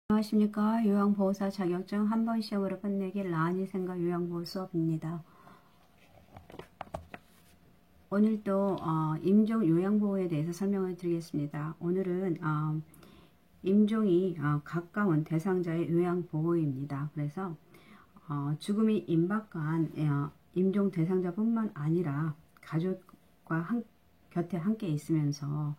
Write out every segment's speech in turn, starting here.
안녕하십니까. 요양보호사 자격증 한 번 시험으로 끝내기 라니생과 요양보호 수업입니다. 오늘도 임종 요양보호에 대해서 설명을 드리겠습니다. 오늘은 임종이 가까운 대상자의 요양보호입니다. 그래서 죽음이 임박한 임종 대상자뿐만 아니라 가족과 곁에 함께 있으면서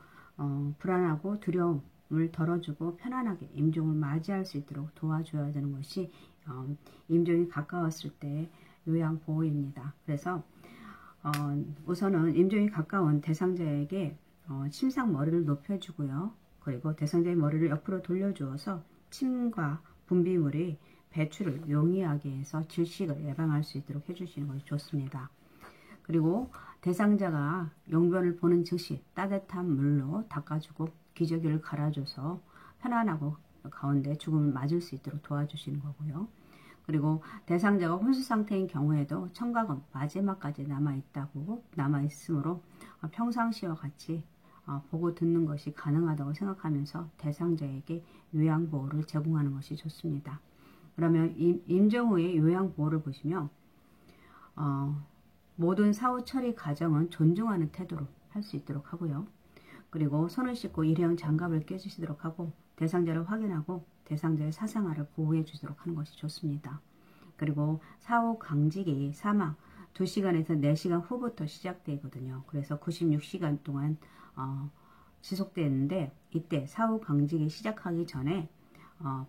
불안하고 두려움을 덜어주고 편안하게 임종을 맞이할 수 있도록 도와줘야 되는 것이 임종이 가까웠을 때 요양보호입니다. 그래서 우선은 임종이 가까운 대상자에게 침상 머리를 높여주고요. 그리고 대상자의 머리를 옆으로 돌려주어서 침과 분비물이 배출을 용이하게 해서 질식을 예방할 수 있도록 해주시는 것이 좋습니다. 그리고 대상자가 용변을 보는 즉시 따뜻한 물로 닦아주고 기저귀를 갈아줘서 편안하고 가운데 죽음을 맞을 수 있도록 도와주시는 거고요. 그리고 대상자가 혼수 상태인 경우에도 청각은 마지막까지 남아있으므로 평상시와 같이 보고 듣는 것이 가능하다고 생각하면서 대상자에게 요양보호를 제공하는 것이 좋습니다. 그러면 임종 후의 요양보호를 보시면 모든 사후 처리 과정은 존중하는 태도로 할 수 있도록 하고요. 그리고 손을 씻고 일회용 장갑을 껴주시도록 하고 대상자를 확인하고 대상자의 사생활을 보호해 주도록 하는 것이 좋습니다. 그리고 사후 강직이 사망 2시간에서 4시간 후부터 시작되거든요. 그래서 96시간 동안 지속되는데 이때 사후 강직이 시작하기 전에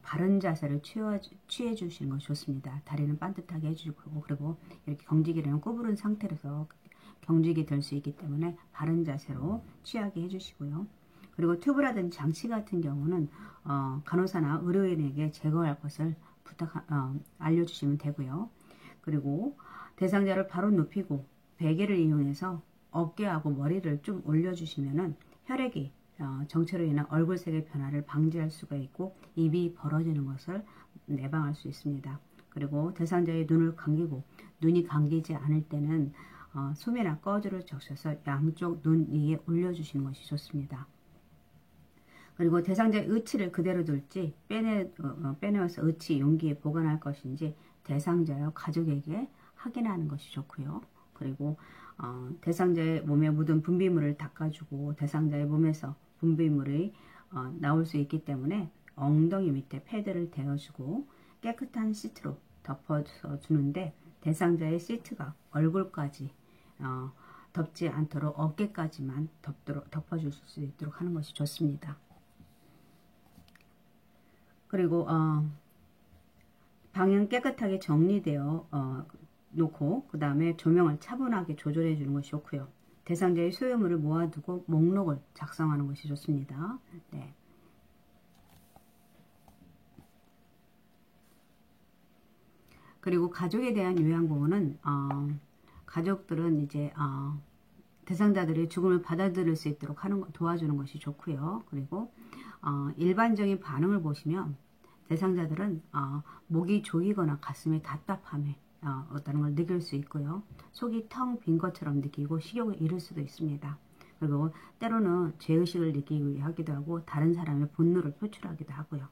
바른 자세를 취해 주시는 것이 좋습니다. 다리는 반듯하게 해주고 그리고 이렇게 경직이라는 구부른 상태로서 경직이 될 수 있기 때문에 바른 자세로 취하게 해주시고요. 그리고 튜브라든지 장치 같은 경우는 간호사나 의료인에게 제거할 것을 알려주시면 되고요. 그리고 대상자를 바로 눕히고 베개를 이용해서 어깨하고 머리를 좀 올려주시면은 혈액이 정체로 인한 얼굴색의 변화를 방지할 수가 있고 입이 벌어지는 것을 예방할 수 있습니다. 그리고 대상자의 눈을 감기고 눈이 감기지 않을 때는 소매나 꺼즈를 적셔서 양쪽 눈 위에 올려주시는 것이 좋습니다. 그리고 대상자의 의치를 그대로 둘지 빼내어서 의치 용기에 보관할 것인지 대상자와 가족에게 확인하는 것이 좋고요. 그리고 대상자의 몸에 묻은 분비물을 닦아주고 대상자의 몸에서 분비물이 나올 수 있기 때문에 엉덩이 밑에 패드를 대어주고 깨끗한 시트로 덮어서 주는데 대상자의 시트가 얼굴까지 덮지 않도록 어깨까지만 덮어줄 수 있도록 하는 것이 좋습니다. 그리고 방은 깨끗하게 정리되어 놓고 그 다음에 조명을 차분하게 조절해 주는 것이 좋고요. 대상자의 소유물을 모아두고 목록을 작성하는 것이 좋습니다. 네. 그리고 가족에 대한 요양보호는 가족들은 이제 대상자들이 죽음을 받아들일 수 있도록 도와주는 것이 좋고요. 그리고 일반적인 반응을 보시면 대상자들은 목이 조이거나 가슴에 답답함에 어떤 걸 느낄 수 있고요. 속이 텅 빈 것처럼 느끼고 식욕을 잃을 수도 있습니다. 그리고 때로는 죄의식을 느끼게 하기도 하고 다른 사람의 분노를 표출하기도 하고요.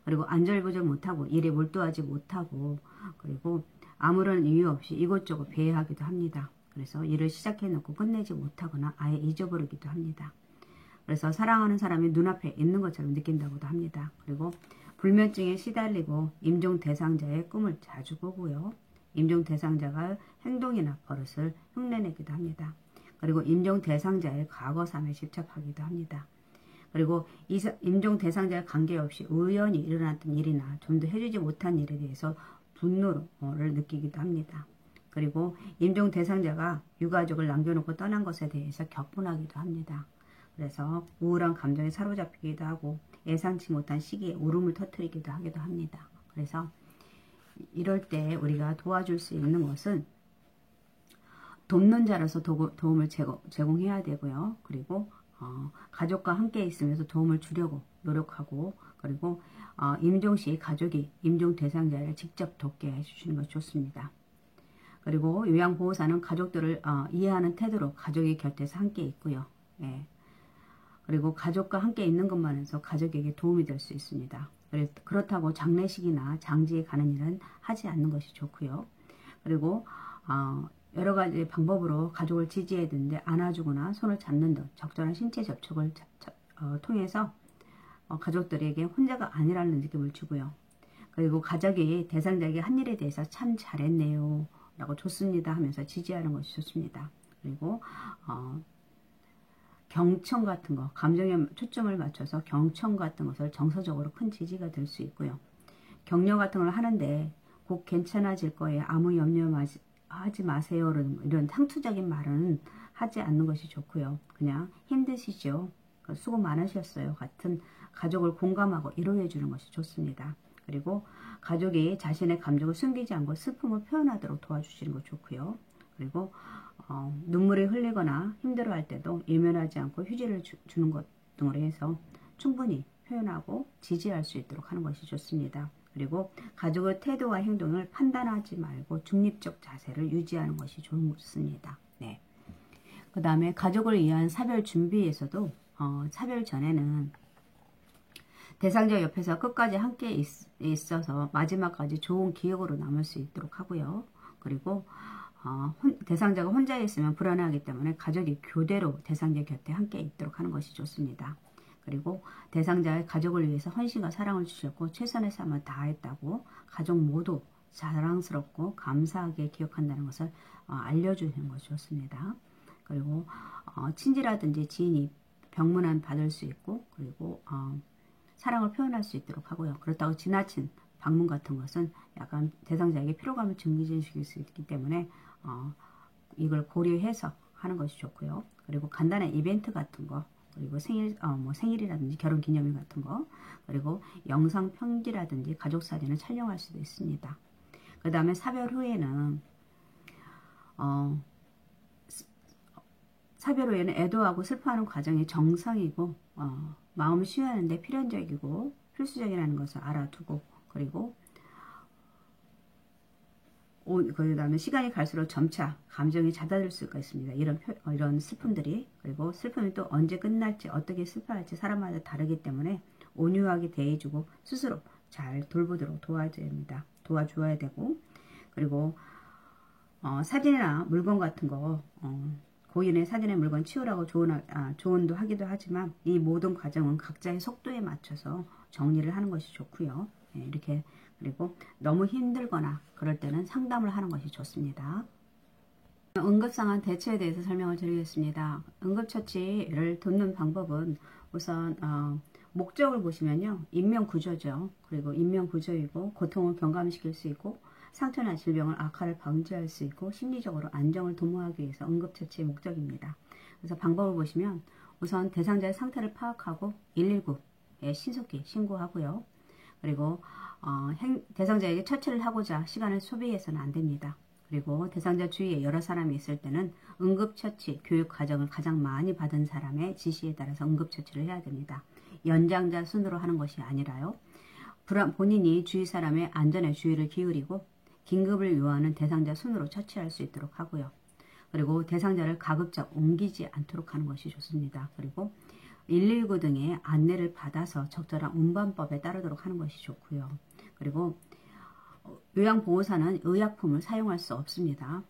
그리고 안절부절 못하고 일에 몰두하지 못하고 그리고 아무런 이유 없이 이곳저곳 배회하기도 합니다. 그래서 일을 시작해놓고 끝내지 못하거나 아예 잊어버리기도 합니다. 그래서 사랑하는 사람이 눈앞에 있는 것처럼 느낀다고도 합니다. 그리고 불면증에 시달리고 임종 대상자의 꿈을 자주 꾸고요. 임종 대상자가 행동이나 버릇을 흉내내기도 합니다. 그리고 임종 대상자의 과거사에 집착하기도 합니다. 그리고 임종 대상자와 관계없이 우연히 일어났던 일이나 좀 더 해주지 못한 일에 대해서 분노를 느끼기도 합니다. 그리고 임종 대상자가 유가족을 남겨놓고 떠난 것에 대해서 격분하기도 합니다. 그래서 우울한 감정에 사로잡히기도 하고 예상치 못한 시기에 울음을 터뜨리기도 하기도 합니다. 그래서 이럴 때 우리가 도와줄 수 있는 것은 돕는 자로서 도움을 제공해야 되고요. 그리고 가족과 함께 있으면서 도움을 주려고 노력하고 그리고 임종시 가족이 임종 대상자를 직접 돕게 해주시는 것이 좋습니다. 그리고 요양보호사는 가족들을 이해하는 태도로 가족의 곁에서 함께 있고요. 예. 그리고 가족과 함께 있는 것만으로서 가족에게 도움이 될 수 있습니다. 그렇다고 장례식이나 장지에 가는 일은 하지 않는 것이 좋고요. 그리고 여러 가지 방법으로 가족을 지지해야 되는데 안아주거나 손을 잡는 등 적절한 신체 접촉을 통해서 가족들에게 혼자가 아니라는 느낌을 주고요. 그리고 가족이 대상자에게 한 일에 대해서 참 잘했네요 라고 좋습니다 하면서 지지하는 것이 좋습니다. 그리고 경청 같은 거, 감정에 초점을 맞춰서 경청 같은 것을 정서적으로 큰 지지가 될 수 있고요. 격려 같은 걸 하는데 곧 괜찮아질 거예요. 아무 염려하지 마세요. 이런 상투적인 말은 하지 않는 것이 좋고요. 그냥 힘드시죠? 수고 많으셨어요. 같은 가족을 공감하고 위로해 주는 것이 좋습니다. 그리고 가족이 자신의 감정을 숨기지 않고 슬픔을 표현하도록 도와주시는 것 좋고요. 그리고 눈물이 흘리거나 힘들어할 때도 예면하지 않고 휴지를 주는 것 등으로 해서 충분히 표현하고 지지할 수 있도록 하는 것이 좋습니다. 그리고 가족의 태도와 행동을 판단하지 말고 중립적 자세를 유지하는 것이 좋습니다. 네. 그 다음에 가족을 위한 사별 준비에서도 사별 전에는 대상자 옆에서 끝까지 함께 있어서 마지막까지 좋은 기억으로 남을 수 있도록 하고요. 그리고 대상자가 혼자 있으면 불안하기 때문에 가족이 교대로 대상자 곁에 함께 있도록 하는 것이 좋습니다. 그리고 대상자의 가족을 위해서 헌신과 사랑을 주셨고 최선의 삶을 다했다고 가족 모두 자랑스럽고 감사하게 기억한다는 것을 알려주는 것이 좋습니다. 그리고 친지라든지 지인이 병문안 받을 수 있고 그리고 사랑을 표현할 수 있도록 하고요. 그렇다고 지나친 방문 같은 것은 약간 대상자에게 피로감을 증진시킬 수 있기 때문에 이걸 고려해서 하는 것이 좋고요. 그리고 간단한 이벤트 같은 거, 그리고 생일이라든지 결혼기념일 같은 거, 그리고 영상 편지라든지 가족 사진을 촬영할 수도 있습니다. 그 다음에 사별 후에는 사별 후에는 애도하고 슬퍼하는 과정이 정상이고 마음을 쉬어하는데 필연적이고 필수적이라는 것을 알아두고 그리고 그 다음에 시간이 갈수록 점차 감정이 잦아들 수가 있습니다. 이런 슬픔들이. 그리고 슬픔이 또 언제 끝날지 어떻게 슬퍼할지 사람마다 다르기 때문에 온유하게 대해주고 스스로 잘 돌보도록 도와줘야 되고 그리고 사진이나 물건 같은 거 고인의 사진의 물건 치우라고 조언도 하기도 하지만 이 모든 과정은 각자의 속도에 맞춰서 정리를 하는 것이 좋고요. 네, 이렇게 그리고 너무 힘들거나 그럴 때는 상담을 하는 것이 좋습니다. 응급상황 대처에 대해서 설명을 드리겠습니다. 응급처치를 돕는 방법은 우선 목적을 보시면요. 인명구조죠. 그리고 인명구조이고 고통을 경감시킬 수 있고 상처나 질병을 악화를 방지할 수 있고 심리적으로 안정을 도모하기 위해서 응급처치의 목적입니다. 그래서 방법을 보시면 우선 대상자의 상태를 파악하고 119에 신속히 신고하고요. 그리고 대상자에게 처치를 하고자 시간을 소비해서는 안 됩니다. 그리고 대상자 주위에 여러 사람이 있을 때는 응급처치 교육 과정을 가장 많이 받은 사람의 지시에 따라서 응급처치를 해야 됩니다. 연장자 순으로 하는 것이 아니라요. 본인이 주위 사람의 안전에 주의를 기울이고 긴급을 요하는 대상자 순으로 처치할 수 있도록 하고요. 그리고 대상자를 가급적 옮기지 않도록 하는 것이 좋습니다. 그리고 119 등의 안내를 받아서 적절한 운반법에 따르도록 하는 것이 좋고요. 그리고 요양보호사는 의약품을 사용할 수 없습니다.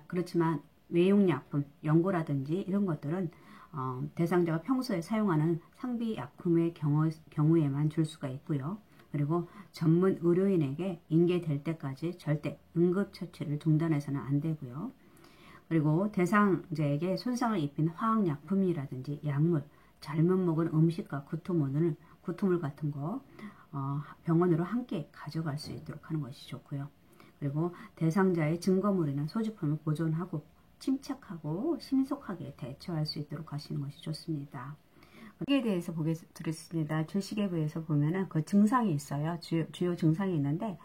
그렇지만 외용약품, 연고라든지 이런 것들은 대상자가 평소에 사용하는 상비약품의 경우에만 줄 수가 있고요. 그리고 전문 의료인에게 인계될 때까지 절대 응급처치를 중단해서는 안 되고요. 그리고 대상자에게 손상을 입힌 화학약품이라든지 약물, 잘못 먹은 음식과 구토물 같은 거 병원으로 함께 가져갈 수 있도록 하는 것이 좋고요. 그리고 대상자의 증거물이나 소지품을 보존하고 침착하고 신속하게 대처할 수 있도록 하시는 것이 좋습니다. 여기에 대해서 보겠습니다. 줄시계부에서 보면은 그 증상이 있어요. 주요 증상이 있는데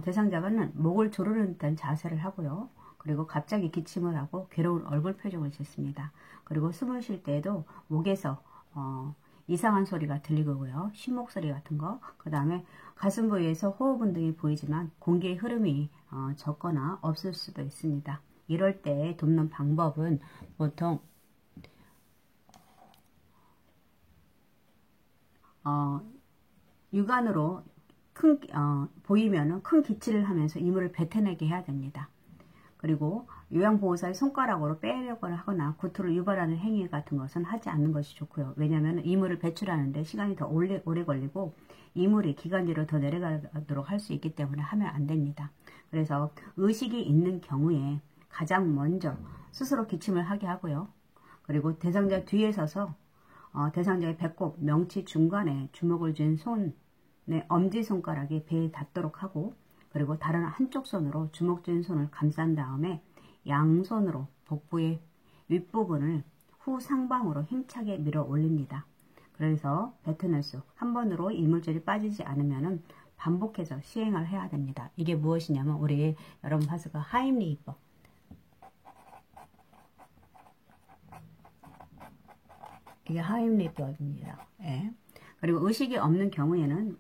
대상자는 목을 조르는 듯한 자세를 하고요. 그리고 갑자기 기침을 하고 괴로운 얼굴 표정을 짓습니다. 그리고 숨을 쉴 때에도 목에서 이상한 소리가 들리고요. 쉼목소리 같은 거. 그 다음에 가슴 부위에서 호흡 운동이 보이지만 공기의 흐름이 적거나 없을 수도 있습니다. 이럴 때 돕는 방법은 보통 육안으로 보이면은 큰 기침을 하면서 이물을 뱉어내게 해야 됩니다. 그리고 요양보호사의 손가락으로 빼려고 하거나 구토를 유발하는 행위 같은 것은 하지 않는 것이 좋고요. 왜냐하면 이물을 배출하는데 시간이 더 오래 걸리고 이물이 기관지로 더 내려가도록 할 수 있기 때문에 하면 안 됩니다. 그래서 의식이 있는 경우에 가장 먼저 스스로 기침을 하게 하고요. 그리고 대상자 뒤에 서서 대상자의 배꼽, 명치 중간에 주먹을 쥔 손의 엄지손가락이 배에 닿도록 하고, 그리고 다른 한쪽 손으로 주먹 쥔 손을 감싼 다음에 양손으로 복부의 윗부분을 후상방으로 힘차게 밀어 올립니다. 그래서 뱉어낼 수, 한 번으로 이물질이 빠지지 않으면 반복해서 시행을 해야 됩니다. 이게 무엇이냐면 우리 여러분 봤을 거 하임리히법. 이게 하임리히법입니다. 예. 그리고 의식이 없는 경우에는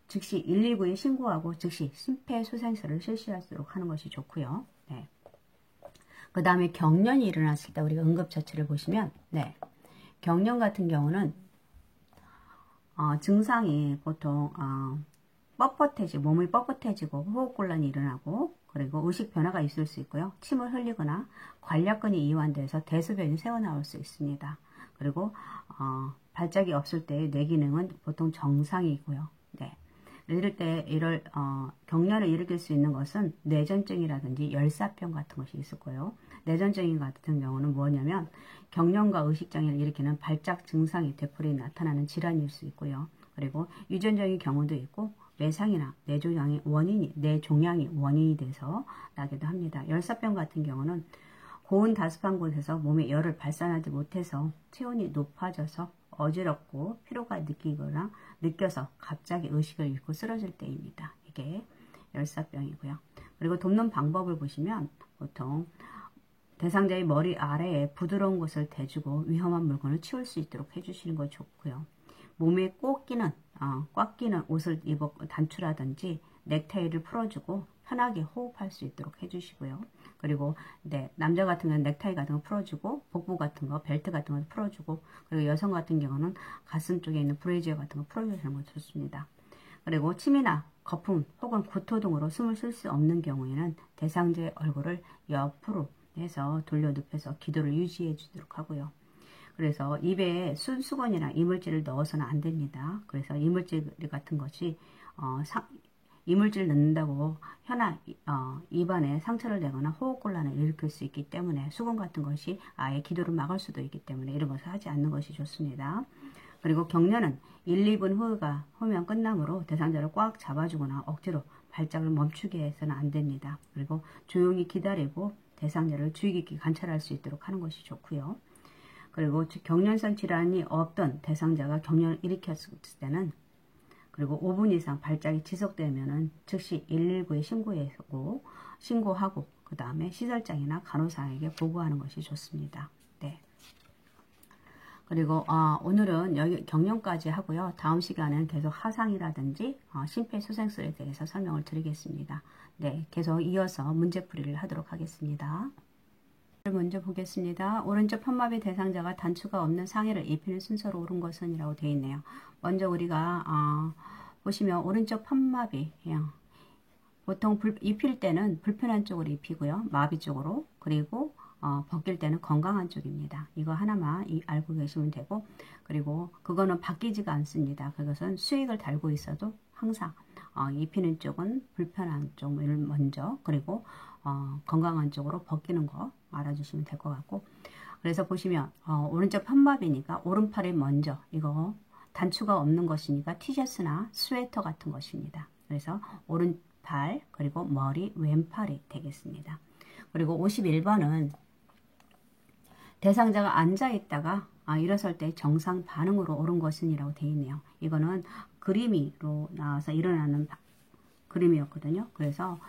즉시 119에 신고하고 즉시 심폐소생술을 실시하도록 하는 것이 좋고요. 네. 그 다음에 경련이 일어났을 때 우리가 응급처치를 보시면, 경련 같은 경우는 증상이 보통 몸이 뻣뻣해지고 호흡곤란이 일어나고, 그리고 의식 변화가 있을 수 있고요. 침을 흘리거나 관략근이 이완돼서 대소변이 새어나올 수 있습니다. 그리고 발작이 없을 때 뇌 기능은 보통 정상이고요. 이럴 경련을 일으킬 수 있는 것은 뇌전증이라든지 열사병 같은 것이 있을 거예요. 뇌전증 같은 경우는 뭐냐면 경련과 의식장애를 일으키는 발작 증상이 되풀이 나타나는 질환일 수 있고요. 그리고 유전적인 경우도 있고 뇌상이나 뇌종양이 원인이 돼서 나기도 합니다. 열사병 같은 경우는 고온 다습한 곳에서 몸에 열을 발산하지 못해서 체온이 높아져서 어지럽고 피로가 느껴서 갑자기 의식을 잃고 쓰러질 때입니다. 이게 열사병이고요. 그리고 돕는 방법을 보시면 보통 대상자의 머리 아래에 부드러운 곳을 대주고 위험한 물건을 치울 수 있도록 해주시는 거 좋고요. 몸에 꽉 끼는 옷을 단추라든지 넥타이를 풀어주고 편하게 호흡할 수 있도록 해주시고요. 그리고 남자 같은 경우는 넥타이 같은 거 풀어주고, 복부 같은 거, 벨트 같은 거 풀어주고, 그리고 여성 같은 경우는 가슴 쪽에 있는 브레이지어 같은 거 풀어주시는 거 좋습니다. 그리고 침이나 거품 혹은 구토 등으로 숨을 쉴 수 없는 경우에는 대상자의 얼굴을 옆으로 해서 돌려 눕혀서 기도를 유지해 주도록 하고요. 그래서 입에 순수건이나 이물질을 넣어서는 안 됩니다. 그래서 이물질 같은 것이 이물질 넣는다고 입안에 상처를 내거나 호흡곤란을 일으킬 수 있기 때문에 수건 같은 것이 아예 기도를 막을 수도 있기 때문에 이런 것을 하지 않는 것이 좋습니다. 그리고 경련은 1, 2분 후면 끝나므로 대상자를 꽉 잡아주거나 억지로 발작을 멈추게 해서는 안 됩니다. 그리고 조용히 기다리고 대상자를 주의 깊게 관찰할 수 있도록 하는 것이 좋고요. 그리고 경련성 질환이 없던 대상자가 경련을 일으켰을 때는, 그리고 5분 이상 발작이 지속되면은 즉시 119에 신고하고 그 다음에 시설장이나 간호사에게 보고하는 것이 좋습니다. 그리고 오늘은 여기 경련까지 하고요. 다음 시간은 계속 하상이라든지 심폐소생술에 대해서 설명을 드리겠습니다. 계속 이어서 문제풀이를 하도록 하겠습니다. 먼저 보겠습니다. 오른쪽 편마비 대상자가 단추가 없는 상의를 입히는 순서로 옳은 것은 이라고 되어 있네요. 먼저 우리가 보시면 오른쪽 편마비 보통 입힐 때는 불편한 쪽으로 입히고요. 마비 쪽으로. 그리고 벗길 때는 건강한 쪽입니다. 이거 하나만 알고 계시면 되고, 그리고 그거는 바뀌지가 않습니다. 그것은 수액을 달고 있어도 항상 입히는 쪽은 불편한 쪽을 먼저, 그리고 건강한 쪽으로 벗기는 거 알아주시면 될 것 같고, 그래서 보시면 오른쪽 편마비니까 오른팔이 먼저, 이거 단추가 없는 것이니까 티셔츠나 스웨터 같은 것입니다. 그래서 오른팔, 그리고 머리, 왼팔이 되겠습니다. 그리고 51번은 대상자가 앉아있다가 일어설 때 정상 반응으로 옳은 것은 이라고 되어 있네요. 이거는 그림으로 나와서 일어나는 그림이었거든요. 그래서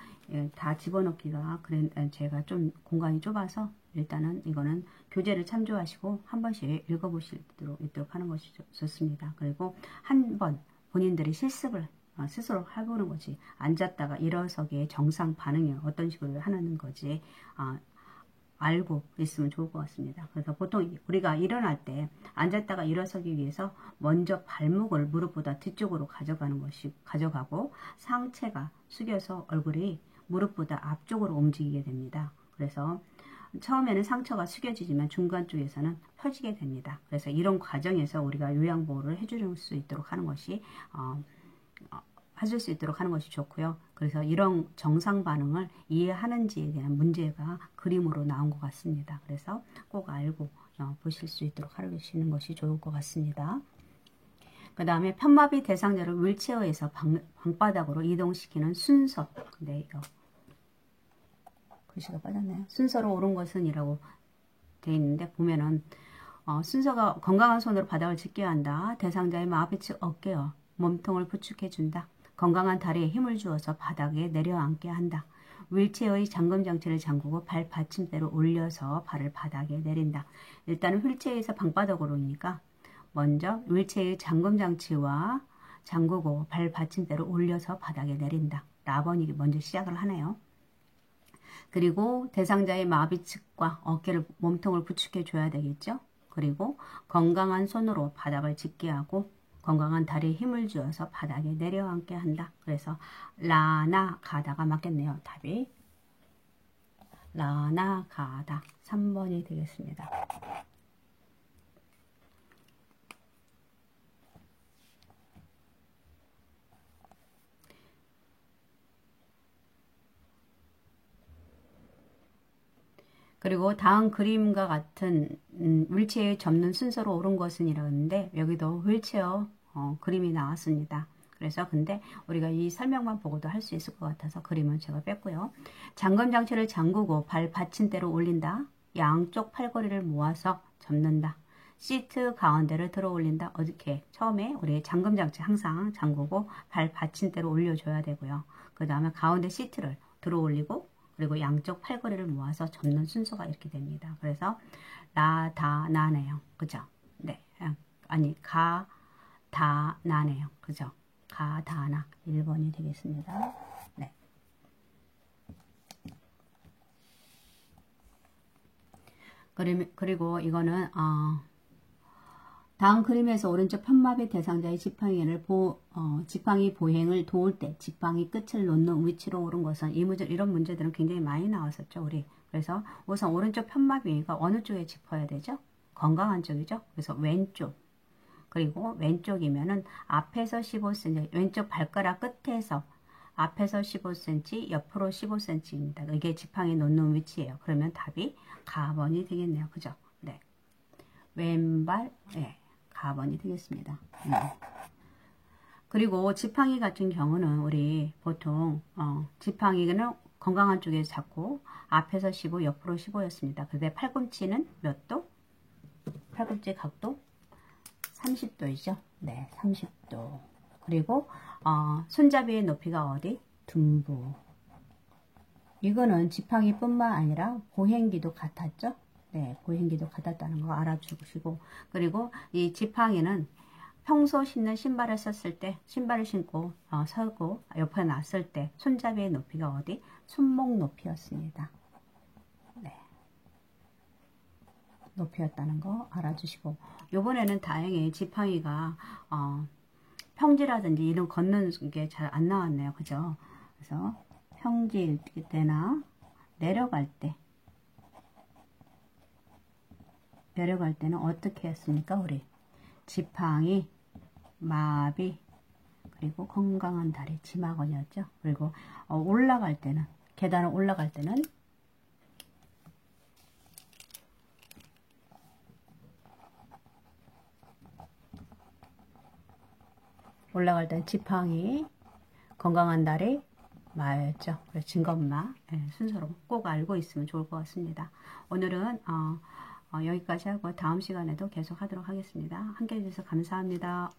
다 집어넣기가 제가 좀 공간이 좁아서 일단은 이거는 교재를 참조하시고 한 번씩 읽어보실 수 있도록 하는 것이 좋습니다. 그리고 한번 본인들이 실습을 스스로 해보는 거지, 앉았다가 일어서기에 정상 반응이 어떤 식으로 하는 거지 알고 있으면 좋을 것 같습니다. 그래서 보통 우리가 일어날 때 앉았다가 일어서기 위해서 먼저 발목을 무릎보다 뒤쪽으로 가져가고 상체가 숙여서 얼굴이 무릎보다 앞쪽으로 움직이게 됩니다. 그래서 처음에는 상처가 숙여지지만 중간 쪽에서는 펴지게 됩니다. 그래서 이런 과정에서 우리가 요양보호를 해줄 수 있도록 하는 것이 해줄 수 있도록 하는 것이 좋고요. 그래서 이런 정상 반응을 이해하는지에 대한 문제가 그림으로 나온 것 같습니다. 그래서 꼭 알고 보실 수 있도록 하시는 것이 좋을 것 같습니다. 그 다음에 편마비 대상자를 휠체어에서 방바닥으로 이동시키는 순서. 근데 이거 글씨가 빠졌네요. 순서로 옳은 것은 이라고 되어 있는데 보면은 순서가 건강한 손으로 바닥을 짚게 한다. 대상자의 마비 측 어깨와 몸통을 부축해준다. 건강한 다리에 힘을 주어서 바닥에 내려앉게 한다. 휠체어의 잠금 장치를 잠그고 발 받침대로 올려서 발을 바닥에 내린다. 일단은 휠체어에서 방바닥으로니까 먼저 휠체어의 잠금 장치와 잠그고 발 받침대로 올려서 바닥에 내린다. 라번이 먼저 시작을 하네요. 그리고 대상자의 마비 측과 어깨를 몸통을 부축해 줘야 되겠죠. 그리고 건강한 손으로 바닥을 짚게 하고 건강한 다리에 힘을 주어서 바닥에 내려앉게 한다. 그래서 라나 가다가 맞겠네요. 답이 라나 가다 3번이 되겠습니다. 그리고 다음 그림과 같은 휠체어에 접는 순서로 옳은 것은 이라는데 여기도 휠체어 그림이 나왔습니다. 그래서 근데 우리가 이 설명만 보고도 할 수 있을 것 같아서 그림은 제가 뺐고요. 잠금 장치를 잠그고 발 받침대로 올린다. 양쪽 팔걸이를 모아서 접는다. 시트 가운데를 들어 올린다. 어떻게? 처음에 우리 잠금 장치 항상 잠그고 발 받침대로 올려줘야 되고요. 그 다음에 가운데 시트를 들어 올리고 그리고 양쪽 팔걸이를 모아서 접는 순서가 이렇게 됩니다. 그래서 라, 다, 나네요. 그죠? 네. 아니, 가, 다, 나네요. 그죠? 가, 다, 나. 1번이 되겠습니다. 네. 그리고 이거는, 다음 그림에서 오른쪽 편마비 대상자의 지팡이 보행을 도울 때 지팡이 끝을 놓는 위치로 옳은 것은 이런 문제들은 굉장히 많이 나왔었죠, 우리. 그래서 우선 오른쪽 편마비가 어느 쪽에 짚어야 되죠? 건강한 쪽이죠. 그래서 왼쪽. 그리고 왼쪽이면은 앞에서 15cm, 왼쪽 발가락 끝에서 앞에서 15cm, 옆으로 15cm입니다. 이게 지팡이 놓는 위치예요. 그러면 답이 가번이 되겠네요. 그죠? 네. 왼발, 네. 가번이 되겠습니다. 그리고 지팡이 같은 경우는 우리 보통 지팡이는 건강한 쪽에 잡고 앞에서 15, 옆으로 15였습니다. 근데 팔꿈치는 몇 도? 팔꿈치 각도 30도이죠. 네, 30도. 그리고 손잡이의 높이가 어디? 둔부. 이거는 지팡이뿐만 아니라 보행기도 같았죠. 네, 보행기도 같았다는 거 알아주시고, 그리고 이 지팡이는 평소 신는 신발을 썼을 때, 신발을 신고 서고 옆에 놨을 때 손잡이의 높이가 어디? 손목 높이였습니다. 네, 높이였다는 거 알아주시고, 요번에는 다행히 지팡이가 평지라든지 이런 걷는 게 잘 안 나왔네요. 그죠? 그래서 평지일 때나 내려갈 때는 어떻게 했습니까? 우리 지팡이, 마비, 그리고 건강한 다리, 지마건이었죠. 그리고 올라갈 때는, 계단을 올라갈 때는 지팡이, 건강한 다리, 마였죠. 그래서 증거마 순서로 꼭 알고 있으면 좋을 것 같습니다. 오늘은 여기까지 하고 다음 시간에도 계속 하도록 하겠습니다. 함께 해주셔서 감사합니다.